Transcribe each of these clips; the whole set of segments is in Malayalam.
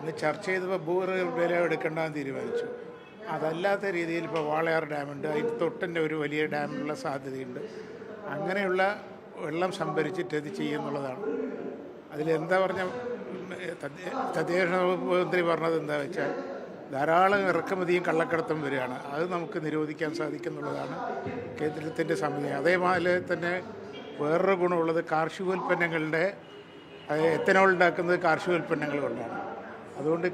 അന്ന് ചർച്ച ചെയ്തപ്പോൾ ഭൂഗർഭ എടുക്കേണ്ടെന്ന് തീരുമാനിച്ചു. അതല്ലാത്ത രീതിയിൽ ഇപ്പോൾ വാളയാർ ഡാമുണ്ട്, അതിന് തൊട്ടിൻ്റെ ഒരു വലിയ ഡാമിനുള്ള സാധ്യതയുണ്ട്. അങ്ങനെയുള്ള വെള്ളം സംഭരിച്ചിട്ട് ഇത് ചെയ്യുന്നുള്ളതാണ്. അതിലെന്താ പറഞ്ഞ തദ്ദേശ വകുപ്പ് മന്ത്രി പറഞ്ഞത് എന്താ വെച്ചാൽ ധാരാളം ഇറക്കുമതിയും കള്ളക്കടത്തും വരികയാണ്, അത് നമുക്ക് നിരോധിക്കാൻ സാധിക്കുന്നുള്ളതാണ് കേന്ദ്രത്തിൻ്റെ സമയം. അതേപോലെ തന്നെ വേറൊരു ഗുണമുള്ളത് കാർഷികോൽപ്പന്നങ്ങളുടെ എത്തനോൾ ഉണ്ടാക്കുന്നത് കാർഷികോൽപ്പന്നങ്ങൾ കൊണ്ടാണ്. അതുകൊണ്ട്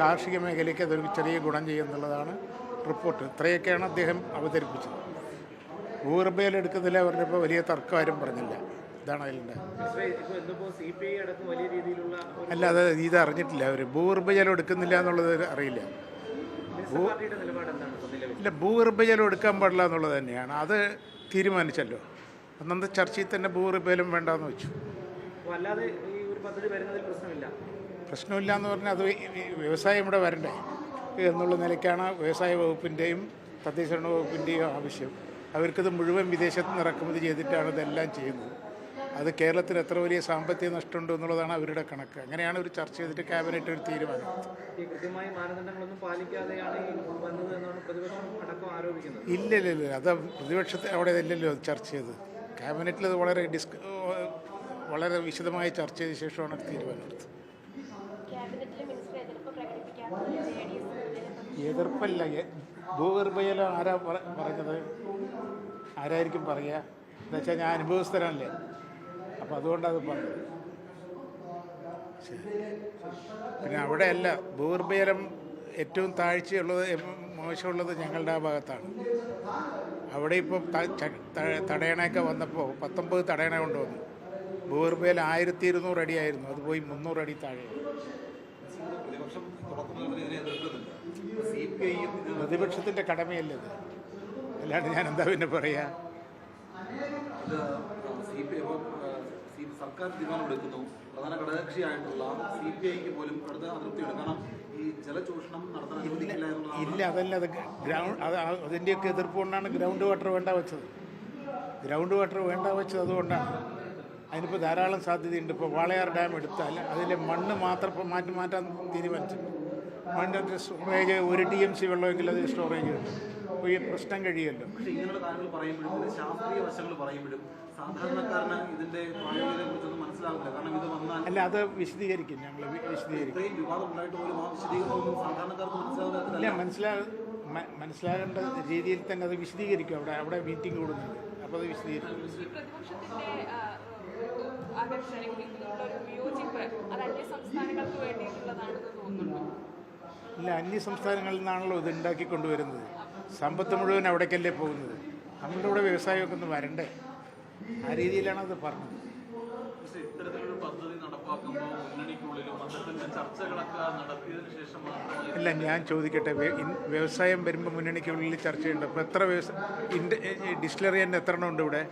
കാർഷിക മേഖലയ്ക്ക് അതൊരു ചെറിയ ഗുണം ചെയ്യുന്നുള്ളതാണ് റിപ്പോർട്ട്. ഇത്രയൊക്കെയാണ് അദ്ദേഹം അവതരിപ്പിച്ചത്. ഭൂഗർഭയിൽ എടുക്കുന്നില്ല പറഞ്ഞപ്പോൾ വലിയ തർക്കം ആരും പറഞ്ഞില്ല. ഇതാണ് അതിലുണ്ട്. അല്ല, അത് ഇത് അറിഞ്ഞിട്ടില്ല അവർ. ഭൂഗർഭജലം എടുക്കുന്നില്ല എന്നുള്ളത് അറിയില്ല. ഇല്ല, ഭൂഗർഭജലം എടുക്കാൻ പാടില്ല എന്നുള്ളത് തന്നെയാണ്. അത് തീരുമാനിച്ചല്ലോ. അന്നത്തെ ചർച്ചയിൽ തന്നെ ഭൂഗർഭജലം വേണ്ടാന്ന് വെച്ചു. പ്രശ്നമില്ല എന്ന് പറഞ്ഞാൽ അത് വ്യവസായം ഇവിടെ വരണ്ടേ എന്നുള്ള നിലയ്ക്കാണ് വ്യവസായ വകുപ്പിൻ്റെയും തദ്ദേശ വകുപ്പിൻ്റെയും ആവശ്യം. അവർക്കത് മുഴുവൻ വിദേശത്ത് നിന്ന് ഇറക്കുമതി ചെയ്തിട്ടാണ് ഇതെല്ലാം ചെയ്യുന്നത്. അത് കേരളത്തിൽ എത്ര വലിയ സാമ്പത്തിക നഷ്ടമുണ്ട് എന്നുള്ളതാണ് അവരുടെ കണക്ക്. അങ്ങനെയാണ് ഒരു ചർച്ച ചെയ്തിട്ട് ക്യാബിനറ്റ് ഒരു തീരുമാനം. ഇല്ല, അത് പ്രതിപക്ഷത്തെ അവിടെ ഇല്ലല്ലോ ചർച്ച ചെയ്ത്. ക്യാബിനറ്റിൽ അത് വളരെ വിശദമായി ചർച്ച ചെയ്ത ശേഷമാണ് തീരുമാനമെടുത്തത്. എതിർപ്പല്ല, ഭൂഗർഭജലം ആരാ പറഞ്ഞത്? ആരായിരിക്കും പറയുക? എന്നുവെച്ചാൽ ഞാൻ അനുഭവസ്ഥരല്ലേ, അപ്പോൾ അതുകൊണ്ടത് പറഞ്ഞത്. പിന്നെ അവിടെയല്ല, ഭൂഗർഭജലം ഏറ്റവും താഴ്ചയുള്ളത് മോശമുള്ളത് ഞങ്ങളുടെ ആ ഭാഗത്താണ്. അവിടെ ഇപ്പോൾ തടയണയൊക്കെ വന്നപ്പോൾ 19 തടയണ കൊണ്ടുവന്നു. ഭൂഗർഭജലം 1200 അടിയായിരുന്നു, അത് പോയി 300 അടി താഴെ. പ്രതിപക്ഷത്തിൻ്റെ കടമയല്ലേ ഇത്, അല്ലാണ്ട് ഞാൻ എന്താ പിന്നെ പറയാ. സർക്കാർ തീരുമാനമെടുക്കുന്നു, പ്രധാന ഘടകകക്ഷിയായിട്ടുള്ള CPIക്ക് പോലും അടുത്ത അതൃപ്തിയുണ്ട്. കാരണം ഈ ജലചൂഷണം നടത്താൻ അനുവദിക്കില്ല എന്നുള്ളതാണ്. ഇല്ല, അതല്ല, അതിൻ്റെയൊക്കെ എതിർപ്പ് കൊണ്ടാണ് ഗ്രൗണ്ട് വാട്ടർ വേണ്ട വെച്ചത്. അതുകൊണ്ടാണ്. അതിനിപ്പോൾ ധാരാളം സാധ്യതയുണ്ട്. ഇപ്പോൾ വാളയാർ ഡാം എടുത്താൽ അതിലെ മണ്ണ് മാത്രം മാറ്റാൻ തീരുമാനിച്ചിട്ടുണ്ട്. മണ്ണിൻ്റെ സ്റ്റോറേജ് 1 TMC വെള്ളമെങ്കിൽ അത് സ്റ്റോറേജ് കിട്ടും. അപ്പോൾ ഈ പ്രശ്നം കഴിയുമല്ലോ. പക്ഷേ ഇങ്ങനെയുള്ള കാര്യങ്ങൾ പറയുമ്പോഴും ശാസ്ത്രീയ വശങ്ങൾ പറയുമ്പോഴും സാധാരണക്കാരന് ഇതിൻ്റെ പ്രായോഗികതയെ കുറിച്ചൊന്നും മനസ്സിലാവില്ല. കാരണം ഇത് വന്നാൽ അല്ല, അത് വിശദീകരിക്കും, ഞങ്ങൾ വിശദീകരിക്കും. ഇത്രയും വിവാദം ഉണ്ടായിട്ട് പോലും ആ വിശദീകരണമൊന്നും സാധാരണക്കാർക്ക് മനസ്സിലാകേണ്ട രീതിയിൽ തന്നെ അത് വിശദീകരിക്കും. അവിടെ മീറ്റിംഗ് കൂടുന്നുണ്ട്, അപ്പോൾ അത് വിശദീകരിക്കും. ഇല്ല, അന്യ സംസ്ഥാനങ്ങളിൽ നിന്നാണല്ലോ ഇത് ഉണ്ടാക്കിക്കൊണ്ടുവരുന്നത്. സമ്പത്ത് മുഴുവൻ അവിടേക്കല്ലേ പോകുന്നത്. നമ്മളുടെ ഇവിടെ വ്യവസായമൊക്കെ ഒന്ന് വരണ്ടേ, ആ രീതിയിലാണ് അത് പറഞ്ഞത്. അല്ല, ഞാൻ ചോദിക്കട്ടെ, വ്യവസായം വരുമ്പോൾ മുന്നണിക്കുള്ളിൽ ചർച്ചയുണ്ട്. അപ്പോൾ എത്ര ഡിസ്റ്റിലറി തന്നെ എത്ര എണ്ണം ഉണ്ട് ഇവിടെ?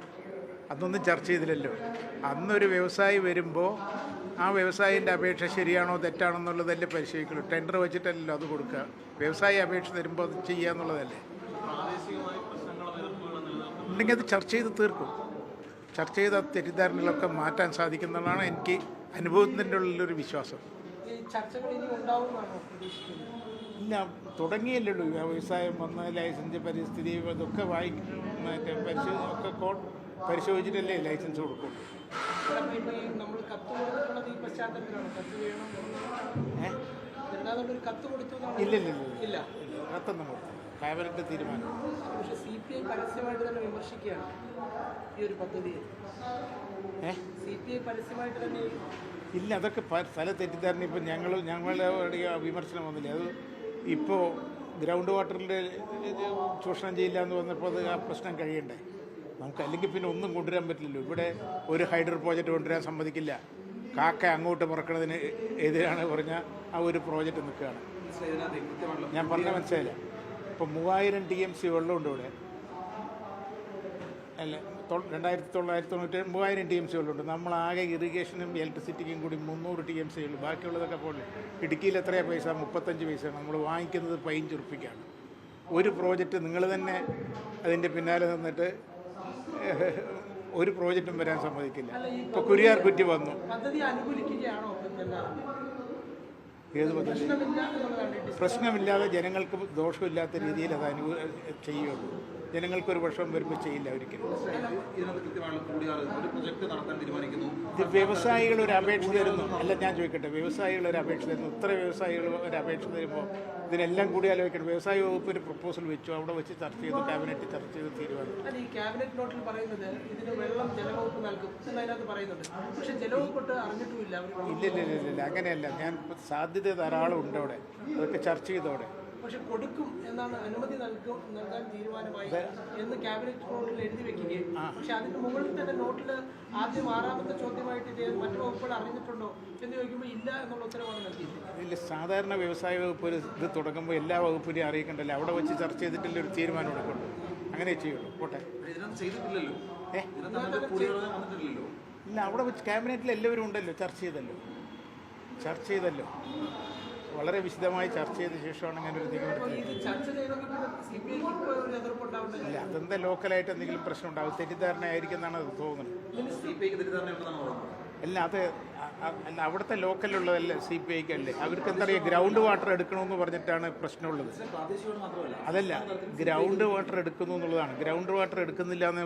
അതൊന്നും ചർച്ച ചെയ്തില്ലല്ലോ. അന്നൊരു വ്യവസായി വരുമ്പോൾ ആ വ്യവസായിൻ്റെ അപേക്ഷ ശരിയാണോ തെറ്റാണോ എന്നുള്ളതല്ലേ പരിശോധിക്കുള്ളൂ. ടെൻഡർ വെച്ചിട്ടല്ലല്ലോ അത് കൊടുക്കുക. വ്യവസായി അപേക്ഷ തരുമ്പോൾ അത് ചെയ്യുക എന്നുള്ളതല്ലേ. ഉണ്ടെങ്കിൽ അത് ചർച്ച ചെയ്ത് തീർക്കും. ചർച്ച ചെയ്ത തെറ്റിദ്ധാരണകളൊക്കെ മാറ്റാൻ സാധിക്കുന്നതാണ് എനിക്ക് അനുഭവത്തിൻ്റെ ഉള്ളിലൊരു വിശ്വാസം. ഇല്ല, തുടങ്ങിയല്ലോ വ്യവസായം വന്ന് ലൈസൻസ് പരിസ്ഥിതി ഇതൊക്കെ പരിശോധിച്ചിട്ടല്ലേ ലൈസൻസ് കൊടുക്കും. ഇല്ല, കത്തൊന്നും കൊടുത്തു. ക്യാബിനറ്റ് തീരുമാനം. CPI പരസ്യമായിട്ട് തന്നെ വിമർശിക്കുകയാണ് ഈ ഒരു പദ്ധതിയെ. CPI പരസ്യമായിട്ട് തന്നെ ഇല്ല, അതൊക്കെ പല തെറ്റിദ്ധാരണ. ഇപ്പം ഞങ്ങളുടെ വിമർശനം വന്നില്ല. അത് ഇപ്പോൾ ഗ്രൗണ്ട് വാട്ടറിൻ്റെ ചൂഷണം ചെയ്യില്ല എന്ന് വന്നപ്പോൾ അത് ആ പ്രശ്നം കഴിയണ്ടേ നമുക്ക്. അല്ലെങ്കിൽ പിന്നെ ഒന്നും കൊണ്ടുവരാൻ പറ്റില്ലല്ലോ. ഇവിടെ ഒരു ഹൈഡ്രോ പ്രോജക്റ്റ് കൊണ്ടുവരാൻ സമ്മതിക്കില്ല. കാക്ക അങ്ങോട്ട് പറക്കണതിന് എതിരാണ് പറഞ്ഞാൽ ആ ഒരു പ്രോജക്റ്റ് നിൽക്കുകയാണ്. ഞാൻ പറഞ്ഞ മനസ്സിലായില്ല. ഇപ്പോൾ 3000 TMC വെള്ളമുണ്ട് ഇവിടെ. അല്ല, 2990 3000 TMC വെള്ളമുണ്ട്. നമ്മളാകെ ഇറിഗേഷനും ഇലക്ട്രിസിറ്റിക്കും കൂടി 300 TMC ഉള്ളൂ. ബാക്കിയുള്ളതൊക്കെ പോലെ ഇടുക്കിയിൽ എത്രയാണ് പൈസ? 35 പൈസയാണ്. നമ്മൾ വാങ്ങിക്കുന്നത് 15 ഉറുപ്പികയാണ്. ഒരു പ്രോജക്റ്റ് നിങ്ങൾ തന്നെ അതിൻ്റെ പിന്നാലെ നിന്നിട്ട് ഒരു പ്രോജക്റ്റും വരാൻ സമ്മതിക്കില്ല. ഇപ്പോൾ കുരിയാർ കുറ്റി വന്നു. ഏത് പദ്ധതി പ്രശ്നമില്ല എന്നുള്ളതാണ് ഈ പ്രശ്നമില്ലാതെ ജനങ്ങൾക്ക് ദോഷമില്ലാത്ത രീതിയിൽ അത് ചെയ്യുള്ളൂ. ജനങ്ങൾക്കൊരു വർഷം വരുമ്പോൾ ചെയ്യില്ല ഒരിക്കലും. ഇതിനകത്ത് കൃത്യമായുള്ള കൂടിയാലോചന ഒരു പ്രൊജക്ട് നടത്താൻ തീരുമാനിക്കുന്നു. ഇത് വ്യവസായികൾ ഒരു അപേക്ഷ തരുന്നു. അല്ല, ഞാൻ ചോദിക്കട്ടെ, വ്യവസായികൾ ഒരു അപേക്ഷ തരുന്നു. ഇത്ര വ്യവസായികൾ ഒരു അപേക്ഷ തരുമ്പോൾ ഇതിനെല്ലാം കൂടി ആലോചിക്കണം. വ്യവസായ വകുപ്പ് ഒരു പ്രപ്പോസൽ വെച്ചു, അവിടെ വെച്ച് ചർച്ച ചെയ്തു, ക്യാബിനറ്റ് ചർച്ച ചെയ്ത് തീരുമാനം. അല്ല, ഈ ക്യാബിനറ്റ് നോട്ടിൽ പറയുന്നത് ഇതിന് വെള്ളം ജലവകുപ്പ് നൽകും എന്നതിനകത്ത് പറയുന്നുണ്ട്. പക്ഷെ ജലവകുപ്പ് അറിഞ്ഞിട്ടുമില്ല അവർ. ഇല്ല, അങ്ങനെയല്ല. ഞാൻ സാധ്യത ധാരാളം ഉണ്ട് അവിടെ, അതൊക്കെ ചർച്ച ചെയ്തോടെ. പക്ഷെ കൊടുക്കും എന്നാണ്, അനുമതി നൽകാൻ തീരുമാനമായി എന്ന് ക്യാബിനറ്റ് നോട്ടിൽ എഴുതി വെക്കുകയും, പക്ഷെ അതിന് മുകളിൽ തന്നെ നോട്ടിൽ ആദ്യം 6ാമത്തെ ചോദ്യമായിട്ട് ഇത് മറ്റു വകുപ്പുകൾ അറിഞ്ഞിട്ടുണ്ടോ എന്ന് ചോദിക്കുമ്പോൾ ഇല്ല എന്നുള്ള ഉത്തരവാണ് നൽകിയത്. ഇല്ല, സാധാരണ വ്യവസായ വകുപ്പ് ഒരു ഇത് തുടങ്ങുമ്പോൾ എല്ലാ വകുപ്പിനെയും അറിയിക്കണ്ടല്ലോ, അവിടെ വെച്ച് ചർച്ച ചെയ്തിട്ടില്ല ഒരു തീരുമാനം എടുക്കുള്ളൂ. അങ്ങനെ ചെയ്യുള്ളൂ. പോട്ടെ. ഇതിനകത്ത് ചെയ്തിട്ടില്ലല്ലോ. ഇതിനകത്ത് കൂടിയാലോചന വന്നിട്ടില്ലല്ലോ. ഇല്ല, അവിടെ വെച്ച് ക്യാബിനറ്റിൽ എല്ലാവരും ഉണ്ടല്ലോ, ചർച്ച ചെയ്തല്ലോ. വളരെ വിശദമായി ചർച്ച ചെയ്ത ശേഷമാണ് അങ്ങനെ ഒരു തീരുമാനം. ഇല്ല, അതെന്താ ലോക്കലായിട്ട് എന്തെങ്കിലും പ്രശ്നം ഉണ്ടാവും, തെറ്റിദ്ധാരണ ആയിരിക്കും എന്നാണ് അത് തോന്നുന്നത്. CPI തെറ്റിദ്ധാരണയുണ്ടെന്നാണ്. അല്ല, അല്ല, അവിടുത്തെ ലോക്കലുള്ളതല്ലേ CPI അല്ലേ, അവർക്ക് എന്താ പറയുക, ഗ്രൗണ്ട് വാട്ടർ എടുക്കണമെന്ന് പറഞ്ഞിട്ടാണ് പ്രശ്നമുള്ളത്. പ്രാദേശികമാണ് മാത്രമല്ല. അതല്ല, ഗ്രൗണ്ട് വാട്ടർ എടുക്കുന്നു എന്നുള്ളതാണ്. ഗ്രൗണ്ട് വാട്ടർ എടുക്കുന്നില്ല എന്ന്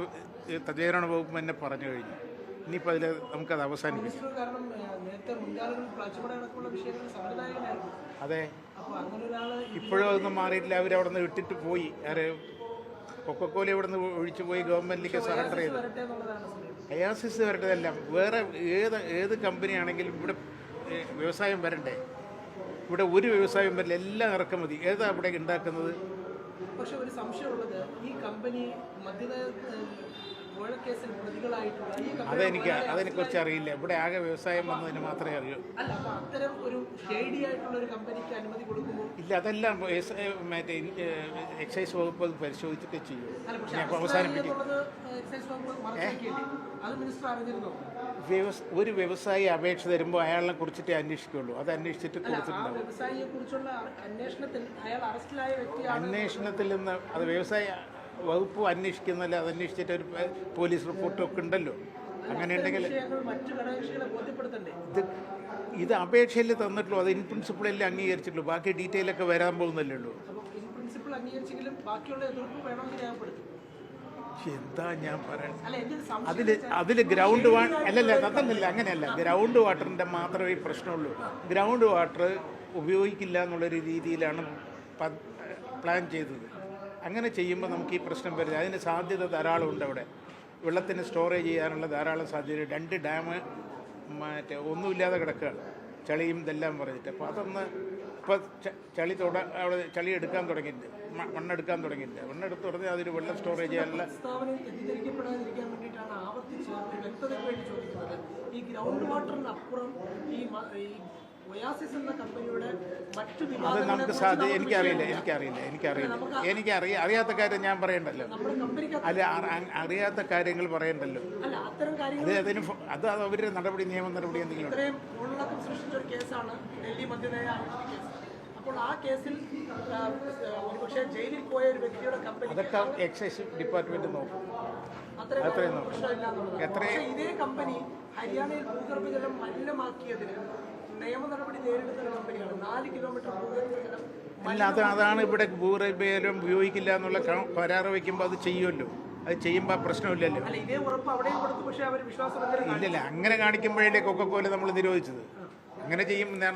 തദ്ദേശഭരണ വകുപ്പ് തന്നെ പറഞ്ഞു കഴിഞ്ഞു. ഇനിയിപ്പോൾ അതിൽ നമുക്കത് അവസാനിപ്പിക്കാം. കാരണം നേരത്തെ മുൻകാലങ്ങളിൽ പ്ലാച്ചിമട അടക്കമുള്ള വിഷയങ്ങൾ സംവിധായകനായിരുന്നു. അതെ, അപ്പോൾ അങ്ങനെ ഒരാൾ ഇപ്പോഴും അതൊന്നും മാറിയിട്ടില്ല. അവരവിടെ നിന്ന് വിട്ടിട്ട് പോയി. കൊക്കക്കോല ഇവിടെ നിന്ന് ഒഴിച്ചു പോയി ഗവൺമെൻറ്റിലേക്ക് സറണ്ടർ ചെയ്തു. വരട്ടെ എന്നുള്ളതാണ്. അയാസിസ് വരേണ്ടതല്ല, വേറെ ഏത് കമ്പനിയാണെങ്കിലും ഇവിടെ വ്യവസായം വരണ്ടേ? ഇവിടെ ഒരു വ്യവസായം വരില്ല, എല്ലാം ഇറക്കുമതി. ഏതാ ഇവിടെ ഉണ്ടാക്കുന്നത്? പക്ഷെ ഒരു സംശയമുള്ളത്, ഈ കമ്പനി കേസിൽ പ്രതികളായിട്ടുള്ള ഈ അതെനിക്കുറിച്ച് അറിയില്ല. ഇവിടെ ആകെ വ്യവസായം വന്നതിന് മാത്രമേ അറിയൂ. അല്ല, അപ്പോൾ അത്തരം ഒരു ഷെയ്ഡി ആയിട്ടുള്ള ഒരു കമ്പനിക്ക് അനുമതി കൊടുക്കുമ്പോൾ ഇല്ല, അതെല്ലാം മറ്റേ എക്സൈസ് വകുപ്പ് അത് പരിശോധിച്ചിട്ട് ചെയ്യും. ഞാൻ അവസാനിപ്പിക്കും. ഒരു വ്യവസായി അപേക്ഷ തരുമ്പോൾ അയാളെ കുറിച്ചിട്ടേ അന്വേഷിക്കുള്ളൂ. അത് അന്വേഷിച്ചിട്ട് കൊടുത്തിട്ടുണ്ടാവും. അന്വേഷണത്തിൽ നിന്ന് അത് വ്യവസായ വകുപ്പ് അന്വേഷിക്കുന്നല്ല, അത് അന്വേഷിച്ചിട്ട് ഒരു പോലീസ് റിപ്പോർട്ടൊക്കെ ഉണ്ടല്ലോ. അങ്ങനെ ഉണ്ടെങ്കിൽ ഇത് അപേക്ഷയിൽ തന്നിട്ടുള്ളൂ, അത് ഇൻ പ്രിൻസിപ്പിളല്ലേ അംഗീകരിച്ചിട്ടുള്ളൂ. ബാക്കി ഡീറ്റെയിൽ ഒക്കെ വരാൻ പോകുന്നല്ലേ ഉള്ളൂ. എന്താ ഞാൻ പറയുന്നത്, അതിൽ ഗ്രൗണ്ട് അതല്ല, അങ്ങനെയല്ല. ഗ്രൗണ്ട് വാട്ടറിൻ്റെ മാത്രമേ ഈ പ്രശ്നമുള്ളൂ. ഗ്രൗണ്ട് വാട്ടർ ഉപയോഗിക്കില്ല എന്നുള്ളൊരു രീതിയിലാണ് പ്ലാൻ ചെയ്തത്. അങ്ങനെ ചെയ്യുമ്പോൾ നമുക്ക് ഈ പ്രശ്നം വരില്ല. അതിന് സാധ്യത ധാരാളം ഉണ്ട്. അവിടെ വെള്ളത്തിന് സ്റ്റോറേജ് ചെയ്യാനുള്ള ധാരാളം സാധ്യത. 2 ഡാം ഒന്നുമില്ലാതെ കിടക്കുകയാണ്, ചളിയും ഇതെല്ലാം പറഞ്ഞിട്ട്. അപ്പോൾ അതൊന്ന് ഇപ്പോൾ അവിടെ ചളി എടുക്കാൻ തുടങ്ങിയിട്ടുണ്ട്, മണ്ണെടുക്കാൻ തുടങ്ങിയിട്ടുണ്ട്. മണ്ണെടുത്ത് തുടങ്ങി അതിൽ വെള്ളം സ്റ്റോറേജ് ചെയ്യാനുള്ള ഈ ഗ്രൗണ്ട് വാട്ടറിനപ്പുറം അത് നമുക്ക് സാധ്യത അറിയാത്ത കാര്യം ഞാൻ പറയണ്ടല്ലോ. അല്ല, അറിയാത്ത കാര്യങ്ങൾ പറയണ്ടല്ലോ. അത് അവരുടെ നിയമ നടപടി എന്തെങ്കിലും അപ്പോൾ ആ കേസിൽ ജയിലിൽ പോയ ഒരു വ്യക്തിയുടെ കമ്പനി അതൊക്കെ എക്സൈസ് ഡിപ്പാർട്ട്മെന്റ് നോക്കും. ഇതേ കമ്പനി ഹരിയാനയിൽ ഭൂഗർഭജലം മലിനമാക്കിയതിന് നിയമ നടപടി നേരിടുന്ന ഒരു കമ്പനിയാണ്. 4 കിലോമീറ്റർ ഭൂഗർഭജലം. അല്ല, അതാണ് ഇവിടെ ഭൂഗർഭജലം ഉപയോഗിക്കില്ല എന്നുള്ള കരാറ് വയ്ക്കുമ്പോൾ അത് ചെയ്യുമല്ലോ. അത് ചെയ്യുമ്പോൾ പ്രശ്നമില്ലല്ലോ. ഇതേ ഉറപ്പ് അവിടെയും കൊടുത്തു, പക്ഷേ അവർ വിശ്വാസം ഇല്ലല്ല. അങ്ങനെ കാണിക്കുമ്പോഴേ കൊക്കക്കോല നമ്മൾ നിരോധിച്ചത്. അങ്ങനെ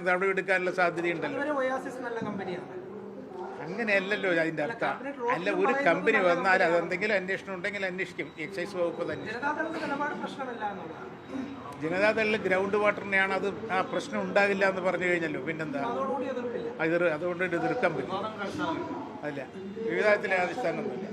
നടപടി എടുക്കാനുള്ള സാധ്യതയുണ്ടല്ലോ. അങ്ങനെയല്ലല്ലോ അതിൻ്റെ അർത്ഥം. അല്ല, ഒരു കമ്പനി വന്നാൽ അതെന്തെങ്കിലും അന്വേഷണം ഉണ്ടെങ്കിൽ അന്വേഷിക്കും. എക്സൈസ് വകുപ്പ് തന്നെ. ജനതാദളിൽ ഗ്രൗണ്ട് വാട്ടറിനെയാണ് അത് ആ പ്രശ്നം ഉണ്ടാകില്ല എന്ന് പറഞ്ഞു കഴിഞ്ഞല്ലോ. പിന്നെന്താ അതുകൊണ്ട് എതിർക്കാൻ പറ്റും. അല്ല, വിവാദത്തിലെ അടിസ്ഥാനമൊന്നുമില്ല.